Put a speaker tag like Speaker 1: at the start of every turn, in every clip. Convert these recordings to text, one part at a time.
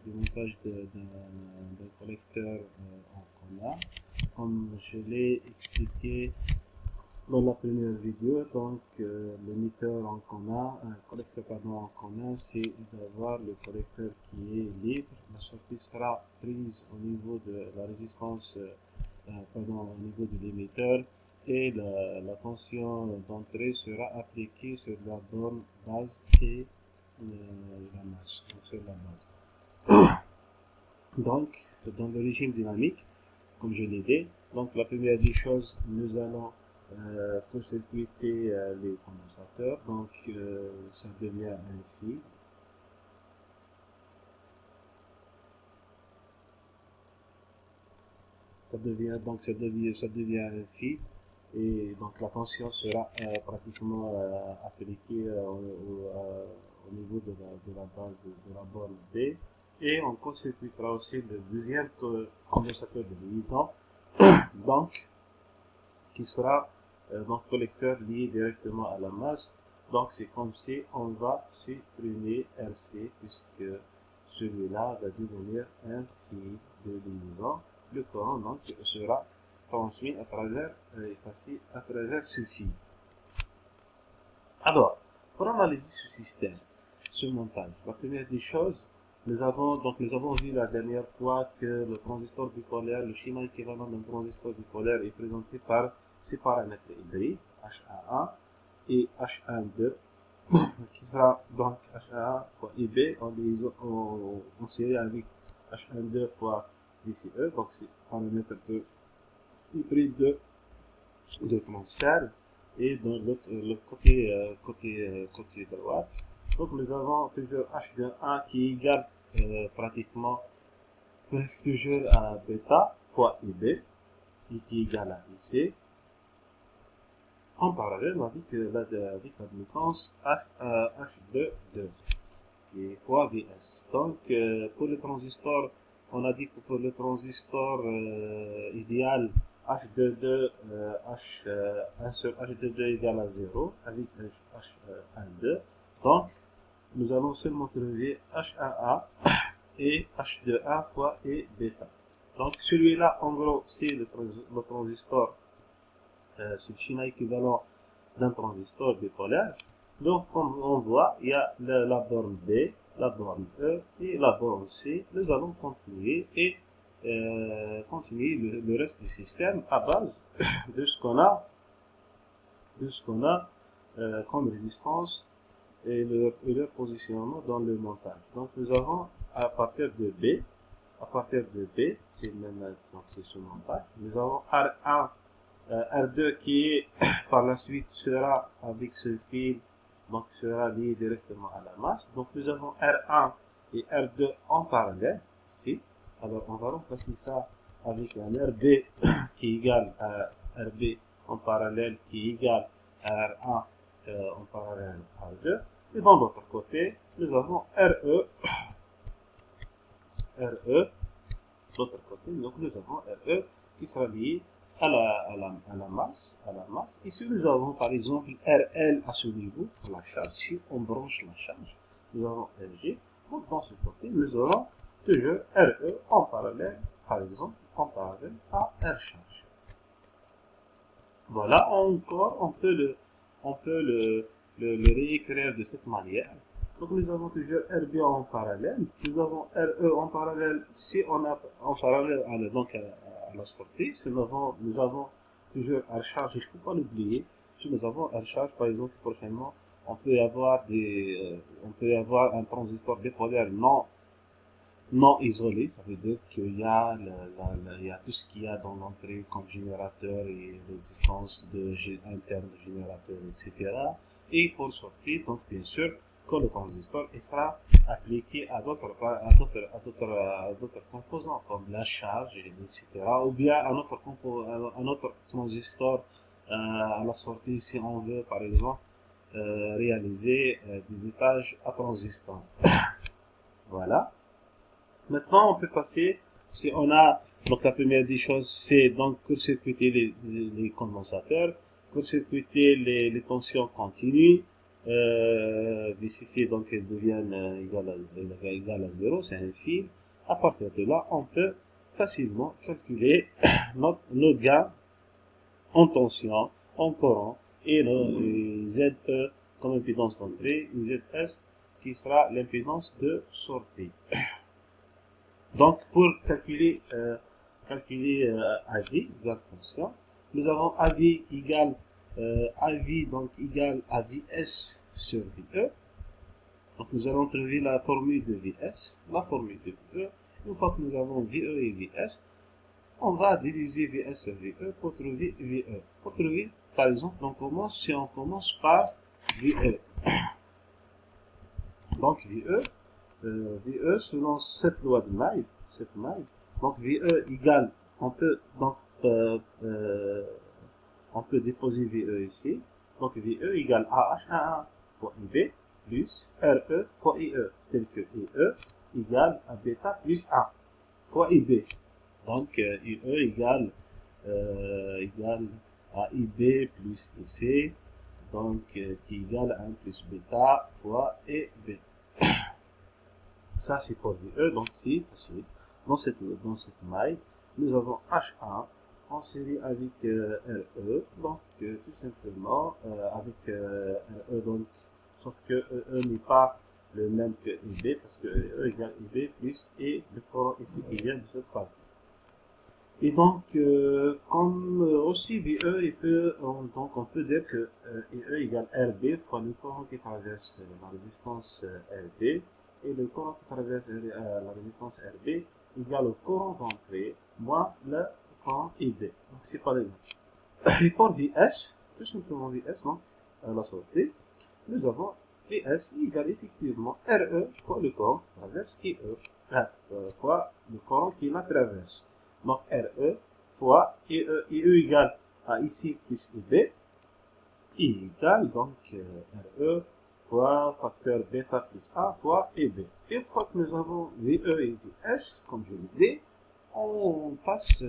Speaker 1: du montage d'un collecteur en commun. Comme je l'ai expliqué dans la première vidéo, donc l'émetteur en commun, un collecteur en commun, c'est d'avoir le collecteur qui est libre. La sortie sera prise au niveau de la résistance, au niveau de l'émetteur, et la tension d'entrée sera appliquée sur la borne base et la masse, donc sur la base. Donc, dans le régime dynamique, comme je l'ai dit, donc la première des choses, nous allons court-circuiter les condensateurs, donc ça devient un fil. Ça devient un fil, et donc la tension sera pratiquement appliquée au niveau de la base de la borne B, et on court-circuitera aussi le deuxième condensateur de l'évitant, donc qui sera donc collecteur lié directement à la masse. Donc c'est comme si on va supprimer RC, puisque celui-là va devenir un fil de liaison. Le courant donc sera transmis à travers à travers ce fil. Alors, pour analyser ce système, ce montage, la première des choses, nous avons vu la dernière fois que le transistor bipolaire, le schéma équivalent d'un transistor bipolaire est présenté par ces paramètres hybrides, HA1 et HA2, qui sera donc HA1 fois IB en série avec HA2 fois DCE, donc c'est paramètre de hybride de transfert. Et dans le côté droit, donc nous avons toujours H de 1 qui est égal pratiquement presque toujours à bêta fois IB, et qui est égal à IC, en parallèle avec l'admittance H2 qui est fois Vs. Donc pour le transistor, on a dit que pour le transistor idéal, H22, H1 sur H22 égale à 0 avec H12. Donc, nous allons seulement trouver H1A et H2A fois E bêta. Donc, celui-là, en gros, c'est le transistor, c'est le schéma équivalent d'un transistor bipolaire. Donc, comme on voit, il y a la borne B, la borne E et la borne C. Nous allons continuer et continuer le reste du système à base de ce qu'on a comme résistance et leur positionnement dans le montage. Donc nous avons à partir de B, c'est le même c'est ce montage. Nous avons R1, R2 qui est par la suite sera avec ce fil, donc sera lié directement à la masse. Donc nous avons R1 et R2 en parallèle ici. Alors on va remplacer ça avec un RB qui est égal à RB en parallèle qui est égal à R1 en parallèle à R2. Et dans l'autre côté, nous avons RE, l'autre côté, donc nous avons RE qui sera lié à la masse. Ici, nous avons par exemple RL à ce niveau, la charge. Si on branche la charge, nous avons RG. Donc, dans ce côté, nous aurons toujours RE en parallèle, par exemple, en parallèle à R charge. Voilà, encore, on peut le réécrire de cette manière. Donc, nous avons toujours RB en parallèle. Nous avons RE en parallèle si on a en parallèle à la sortie. Si nous avons toujours R charge, il ne faut pas l'oublier. Si nous avons R charge, par exemple, prochainement, on peut avoir un transistor bipolaire non isolé. Ça veut dire qu'il y a tout ce qu'il y a dans l'entrée comme générateur et résistance interne de générateur, etc. Et pour sortir, donc bien sûr, que le transistor sera appliqué à d'autres composants comme la charge, etc. Ou bien un autre transistor à la sortie si on veut par exemple réaliser des étages à transistor. Voilà. Maintenant on peut passer, si on a, donc la première des choses c'est donc court-circuiter les condensateurs, court-circuiter les tensions continues, VCC donc elles deviennent égales à 0, c'est un fil. À partir de là, on peut facilement calculer nos gains en tension, en courant, et le ZE comme impédance d'entrée, ZS qui sera l'impédance de sortie. Donc, pour calculer AV, égale tension, nous avons AV égale AV donc égale à VS sur VE. Donc, nous allons trouver la formule de VS, la formule de VE. Une fois que nous avons VE et VS, on va diviser VS sur VE pour trouver VE. Pour trouver, par exemple, on commence par VE. Donc, VE selon cette loi de Maille, donc VE égale, on peut déposer VE ici. Donc VE égale AH1 fois IB plus RE fois IE, tel que IE égale à bêta plus 1 fois IB. Donc IE égale à IB plus IC, donc qui égale à 1 plus bêta fois EB. Ça c'est pour VE, donc c'est facile. Dans cette maille, nous avons H1 en série avec RE, donc tout simplement avec RE, donc, sauf que EE n'est pas le même que IB, parce que EE égale IB plus et le courant ici qui vient de cette partie. Et donc, comme aussi VE, donc on peut dire que IE égale RB fois le courant qui traverse la résistance RB, et le courant qui traverse la résistance RB égale au courant d'entrée moins le courant IB. Donc c'est par exemple. Et pour VS, tout simplement VS, donc à la sortie, nous avons VS égale effectivement RE fois le courant qui traverse IE, fois le courant qui la traverse. Donc RE fois IE égale à ici plus IB, I égale donc RE fois facteur bêta plus A fois EB. Et une fois que nous avons VE et VS, comme je l'ai dit, on passe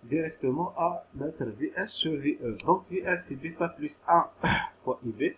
Speaker 1: directement à mettre VS sur VE. Donc VS c'est bêta plus 1 fois IB.